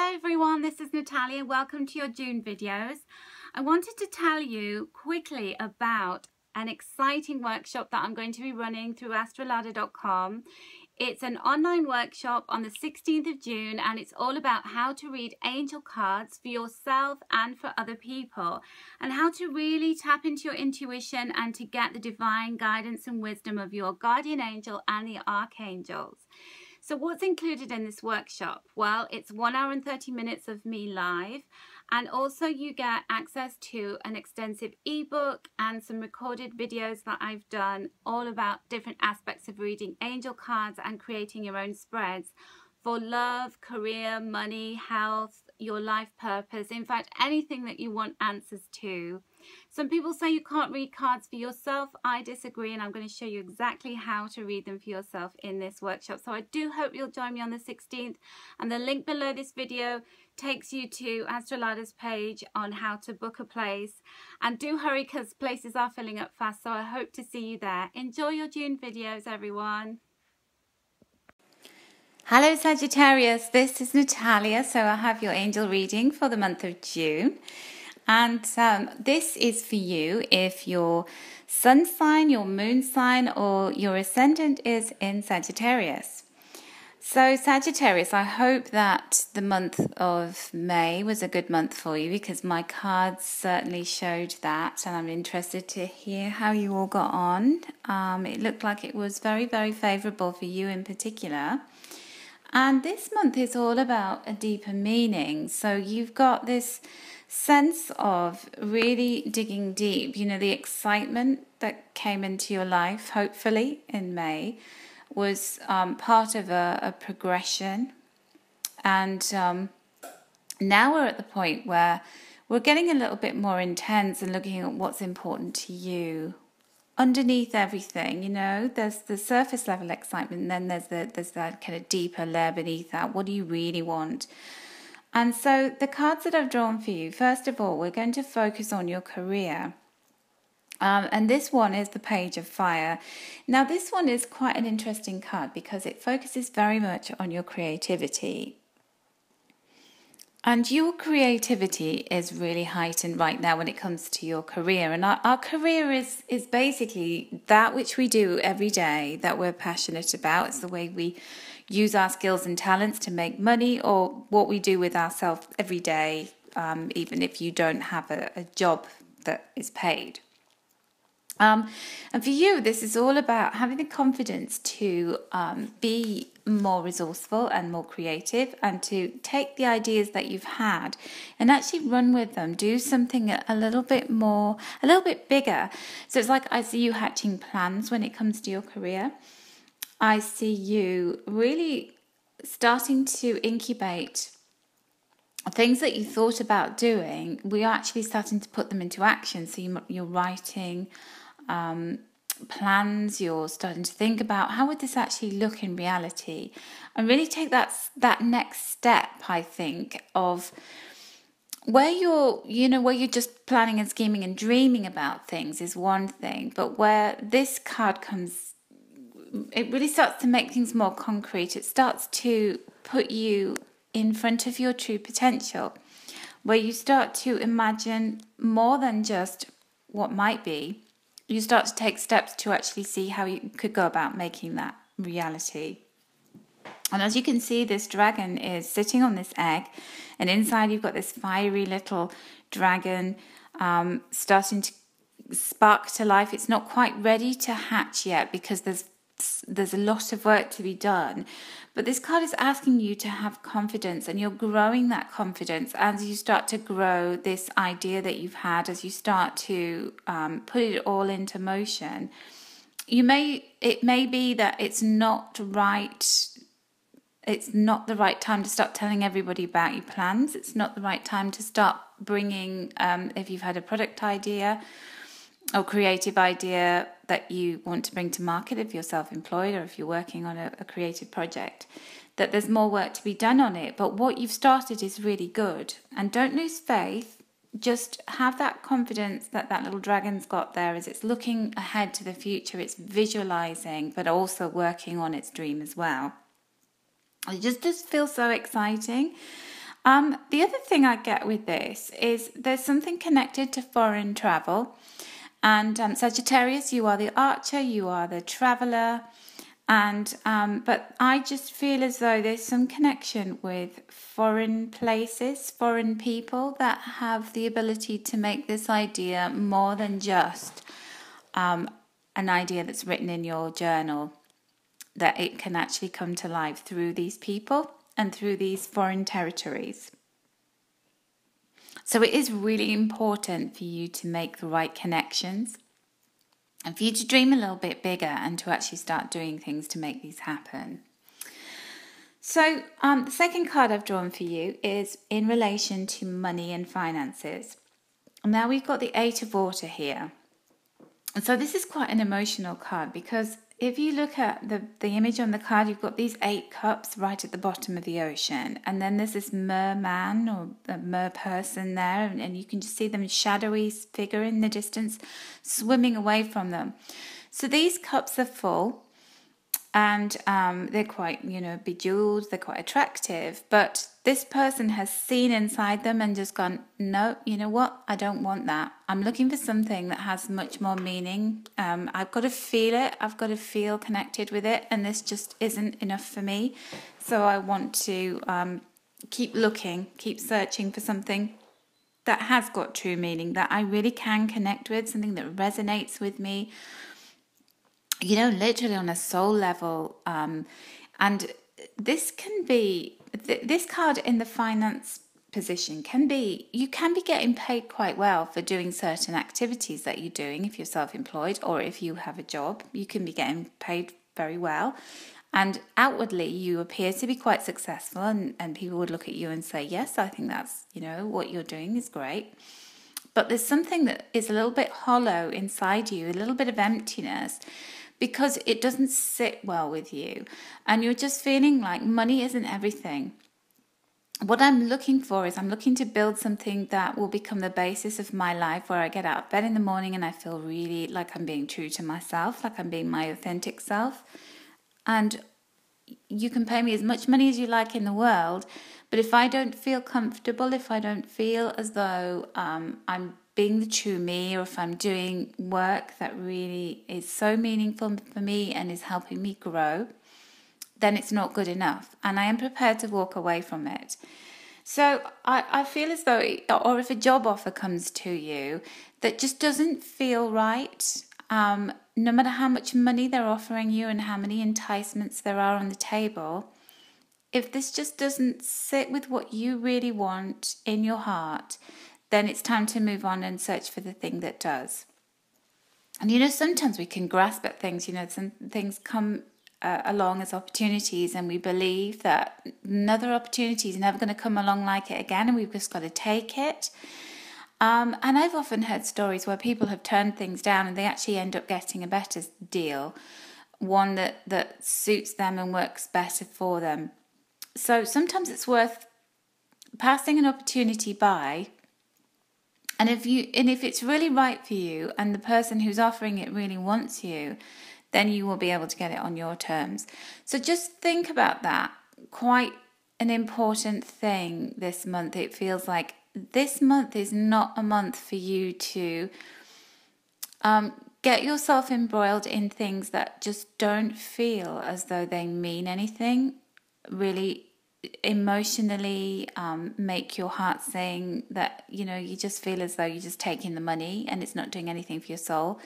Hello everyone, this is Natalia. Welcome to your June videos. I wanted to tell you quickly about an exciting workshop that I'm going to be running through astrolada.com. It's an online workshop on the 16th of June and it's all about how to read angel cards for yourself and for other people and how to really tap into your intuition and to get the divine guidance and wisdom of your guardian angel and the archangels. So what's included in this workshop? Well, it's 1 hour and 30 minutes of me live, and also you get access to an extensive ebook and some recorded videos that I've done all about different aspects of reading angel cards and creating your own spreads for love, career, money, health, your life purpose, in fact, anything that you want answers to. Some people say you can't read cards for yourself. I disagree, and I'm going to show you exactly how to read them for yourself in this workshop. So I do hope you'll join me on the 16th, and the link below this video takes you to Astrolada's page on how to book a place. And do hurry because places are filling up fast, so I hope to see you there. Enjoy your June videos, everyone. Hello Sagittarius, this is Natalia. So I have your angel reading for the month of June. And this is for you if your sun sign, your moon sign, or your ascendant is in Sagittarius. So Sagittarius, I hope that the month of May was a good month for you because my cards certainly showed that, and I'm interested to hear how you all got on. It looked like it was very, very favourable for you in particular. And this month is all about a deeper meaning. So you've got this sense of really digging deep. You know, the excitement that came into your life, hopefully in May, was part of a progression. And now we're at the point where we're getting a little bit more intense and looking at what's important to you. Underneath everything, you know, there's the surface level excitement, and then there's that kind of deeper layer beneath that. What do you really want? And so the cards that I've drawn for you, first of all, we're going to focus on your career. And this one is the Page of Fire. Now, this one is quite an interesting card because it focuses very much on your creativity. And your creativity is really heightened right now when it comes to your career. And our career is basically that which we do every day that we're passionate about. It's the way we use our skills and talents to make money, or what we do with ourselves every day, even if you don't have a job that is paid. And for you, this is all about having the confidence to be more resourceful and more creative, and to take the ideas that you've had and actually run with them, do something a little bit more, a little bit bigger. So it's like I see you hatching plans when it comes to your career. I see you really starting to incubate things that you thought about doing. We are actually starting to put them into action. So you're writing plans, you're starting to think about how would this actually look in reality, and really take that next step, I think, of where you're just planning and scheming and dreaming about things is one thing, but where this card comes, it really starts to make things more concrete. It starts to put you in front of your true potential, where you start to imagine more than just what might be. You start to take steps to actually see how you could go about making that reality. And as you can see, this dragon is sitting on this egg, and inside you've got this fiery little dragon starting to spark to life. It's not quite ready to hatch yet because there's a lot of work to be done. But this card is asking you to have confidence, and you're growing that confidence as you start to grow this idea that you've had, as you start to put it all into motion. It may be that it's not the right time to start telling everybody about your plans. It's not the right time to start bringing, if you've had a product idea or creative idea that you want to bring to market, if you're self-employed or if you're working on a creative project, that there's more work to be done on it. But what you've started is really good. And don't lose faith. Just have that confidence that that little dragon's got there as it's looking ahead to the future. It's visualizing, but also working on its dream as well. It just feels so exciting. The other thing I get with this is there's something connected to foreign travel. And Sagittarius, you are the archer, you are the traveler. And but I just feel as though there's some connection with foreign places, foreign people that have the ability to make this idea more than just an idea that's written in your journal, that it can actually come to life through these people and through these foreign territories. So it is really important for you to make the right connections and for you to dream a little bit bigger and to actually start doing things to make these happen. So the second card I've drawn for you is in relation to money and finances. Now we've got the Eight of Water here. And so this is quite an emotional card, because if you look at the image on the card, you've got these 8 cups right at the bottom of the ocean. And then there's this merman or a mer person there. And you can just see them, shadowy figure in the distance, swimming away from them. So these cups are full. And they're quite, bejeweled, they're quite attractive. But this person has seen inside them and just gone, no, you know what? I don't want that. I'm looking for something that has much more meaning. I've got to feel it. I've got to feel connected with it. And this just isn't enough for me. So I want to keep looking, keep searching for something that has got true meaning, that I really can connect with, something that resonates with me. Literally on a soul level. And this can be, this card in the finance position you can be getting paid quite well for doing certain activities that you're doing if you're self-employed, or if you have a job, you can be getting paid very well. And outwardly, you appear to be quite successful, and people would look at you and say, yes, I think that's, what you're doing is great. But there's something that is a little bit hollow inside you, a little bit of emptiness, because it doesn't sit well with you. And you're just feeling like money isn't everything. What I'm looking for is I'm looking to build something that will become the basis of my life, where I get out of bed in the morning and I feel really like I'm being true to myself, like I'm being my authentic self. And you can pay me as much money as you like in the world, but if I don't feel comfortable, if I don't feel as though I'm being the true me, or if I'm doing work that really is so meaningful for me and is helping me grow, then it's not good enough. And I am prepared to walk away from it. So I feel as though, or if a job offer comes to you that just doesn't feel right, no matter how much money they're offering you and how many enticements there are on the table, if this just doesn't sit with what you really want in your heart, then it's time to move on and search for the thing that does. And sometimes we can grasp at things, some things come along as opportunities, and we believe that another opportunity is never going to come along like it again, and we've just got to take it. And I've often heard stories where people have turned things down and they actually end up getting a better deal, one that suits them and works better for them. So sometimes it's worth passing an opportunity by. And if it's really right for you and the person who's offering it really wants you, then you will be able to get it on your terms. So just think about that. Quite an important thing this month. It feels like this month is not a month for you to get yourself embroiled in things that just don't feel as though they mean anything, really emotionally make your heart sing, that you just feel as though you're just taking the money and it's not doing anything for your soul.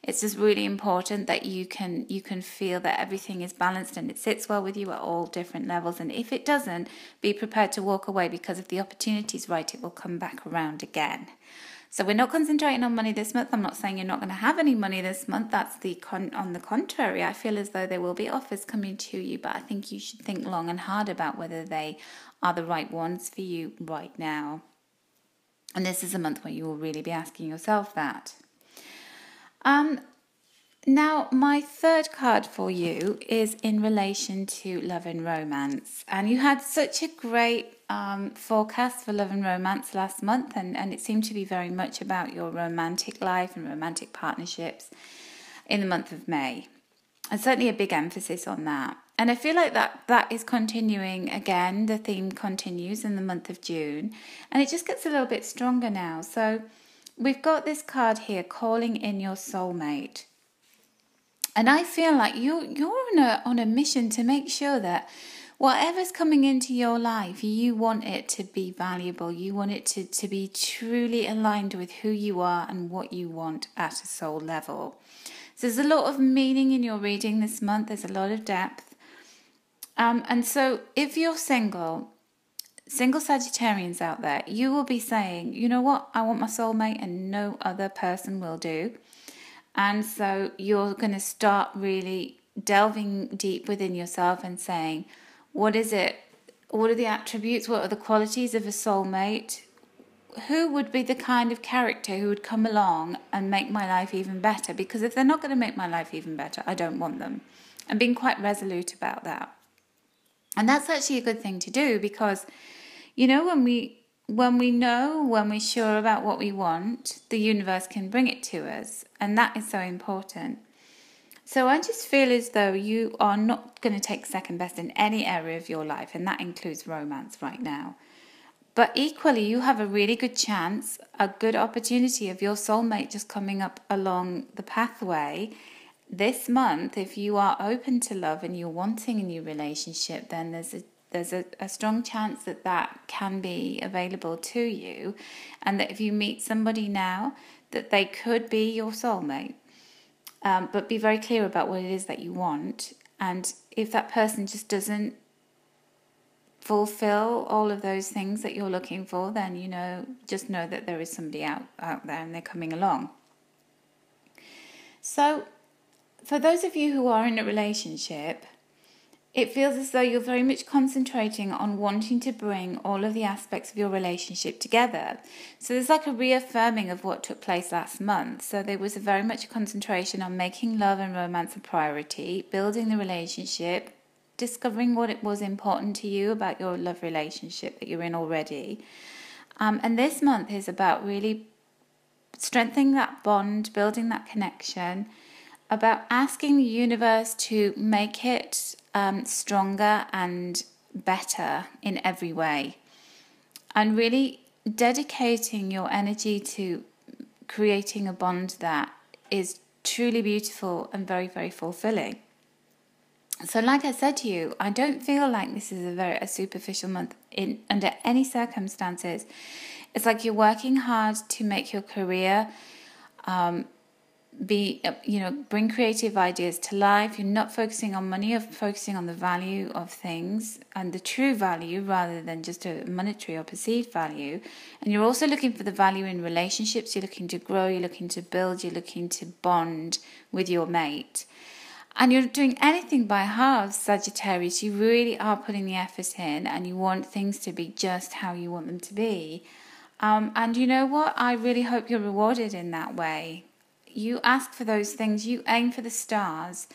It's just really important that you can feel that everything is balanced and it sits well with you at all different levels. And if it doesn't, be prepared to walk away, because if the opportunity is right, it will come back around again. So we're not concentrating on money this month. I'm not saying you're not going to have any money this month. That's on the contrary. I feel as though there will be offers coming to you, but I think you should think long and hard about whether they are the right ones for you right now. And this is a month where you will really be asking yourself that. Now, my third card for you is in relation to love and romance. And you had such a great forecast for love and romance last month, and it seemed to be very much about your romantic life and romantic partnerships in the month of May. And certainly a big emphasis on that. And I feel like that is continuing again. The theme continues in the month of June. And it just gets a little bit stronger now. So we've got this card here, calling in your soulmate. And I feel like you're on a mission to make sure that whatever's coming into your life, you want it to be valuable. You want it to be truly aligned with who you are and what you want at a soul level. So there's a lot of meaning in your reading this month. There's a lot of depth. And so if you're single Sagittarians out there, you will be saying, you know what, I want my soulmate and no other person will do. And so you're going to start really delving deep within yourself and saying, what is it? What are the attributes? What are the qualities of a soulmate? Who would be the kind of character who would come along and make my life even better? Because if they're not going to make my life even better, I don't want them. I'm being quite resolute about that. And that's actually a good thing to do, because, you know, when we're sure about what we want, the universe can bring it to us. And that is so important. So I just feel as though you are not going to take second best in any area of your life, and that includes romance right now. But equally, you have a really good chance, a good opportunity of your soulmate just coming up along the pathway this month. If you are open to love and you're wanting a new relationship, then there's a strong chance that can be available to you, and that if you meet somebody now, that they could be your soulmate. But be very clear about what it is that you want. And if that person just doesn't fulfill all of those things that you're looking for, then, you know, just know that there is somebody out there and they're coming along. So for those of you who are in a relationship, it feels as though you're very much concentrating on wanting to bring all of the aspects of your relationship together. So there's like a reaffirming of what took place last month. So there was very much a concentration on making love and romance a priority, building the relationship, discovering what it was important to you about your love relationship that you're in already. And this month is about really strengthening that bond, building that connection, about asking the universe to make it stronger and better in every way, and really dedicating your energy to creating a bond that is truly beautiful and very, very fulfilling. So like I said to you, I don't feel like this is a superficial month under any circumstances. It's like you're working hard to make your career bring creative ideas to life. You're not focusing on money, you're focusing on the value of things and the true value rather than just a monetary or perceived value. And you're also looking for the value in relationships. You're looking to grow, you're looking to build, you're looking to bond with your mate. And you're doing anything by halves, Sagittarius. You really are putting the effort in, and you want things to be just how you want them to be. And you know what? I really hope you're rewarded in that way. You ask for those things, you aim for the stars,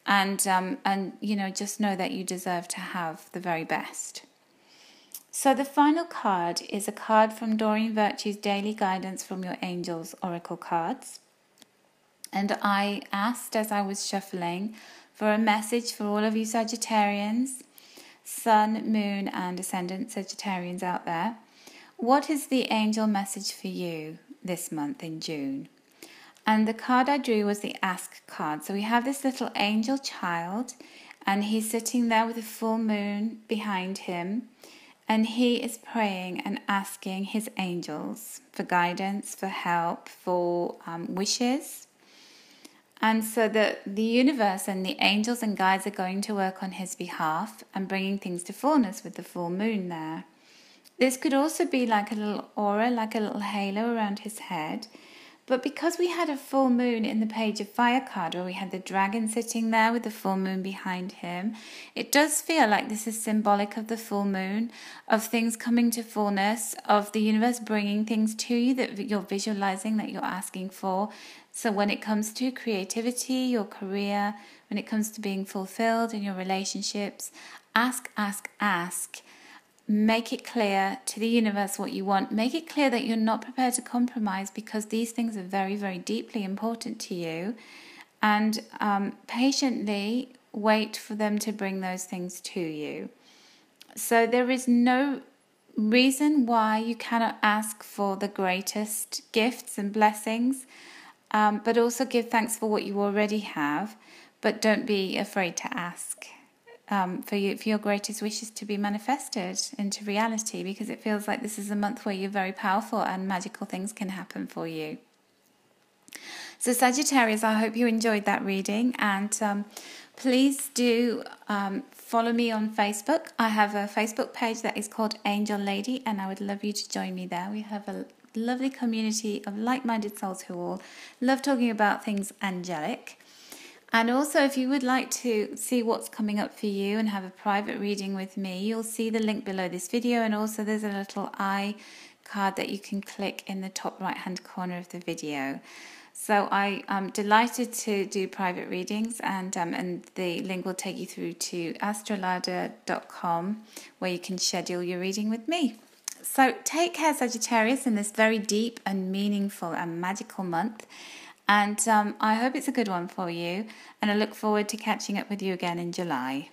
and just know that you deserve to have the very best. So the final card is a card from Doreen Virtue's Daily Guidance from Your Angels Oracle cards. And I asked, as I was shuffling, for a message for all of you Sagittarians, Sun, Moon and Ascendant Sagittarians out there. What is the angel message for you this month in June? And the card I drew was the Ask card. So we have this little angel child, and he's sitting there with a full moon behind him, and he is praying and asking his angels for guidance, for help, for wishes. And so the universe and the angels and guides are going to work on his behalf and bringing things to fullness with the full moon there. This could also be like a little aura, like a little halo around his head. But because we had a full moon in the Page of Fire card, where we had the dragon sitting there with the full moon behind him, it does feel like this is symbolic of the full moon, of things coming to fullness, of the universe bringing things to you that you're visualizing, that you're asking for. So when it comes to creativity, your career, when it comes to being fulfilled in your relationships, ask. Make it clear to the universe what you want. Make it clear that you're not prepared to compromise, because these things are very, very deeply important to you. And patiently wait for them to bring those things to you. So there is no reason why you cannot ask for the greatest gifts and blessings, but also give thanks for what you already have, but don't be afraid to ask for your greatest wishes to be manifested into reality, because it feels like this is a month where you're very powerful and magical things can happen for you. So Sagittarius, I hope you enjoyed that reading, and please do follow me on Facebook. I have a Facebook page that is called Angel Lady, and I would love you to join me there. We have a lovely community of like-minded souls who all love talking about things angelic. And also, if you would like to see what's coming up for you and have a private reading with me, you'll see the link below this video, and also there's a little eye card that you can click in the top right-hand corner of the video. So I am delighted to do private readings, and the link will take you through to astrolada.com, where you can schedule your reading with me. So take care, Sagittarius, in this very deep and meaningful and magical month. And I hope it's a good one for you, and I look forward to catching up with you again in July.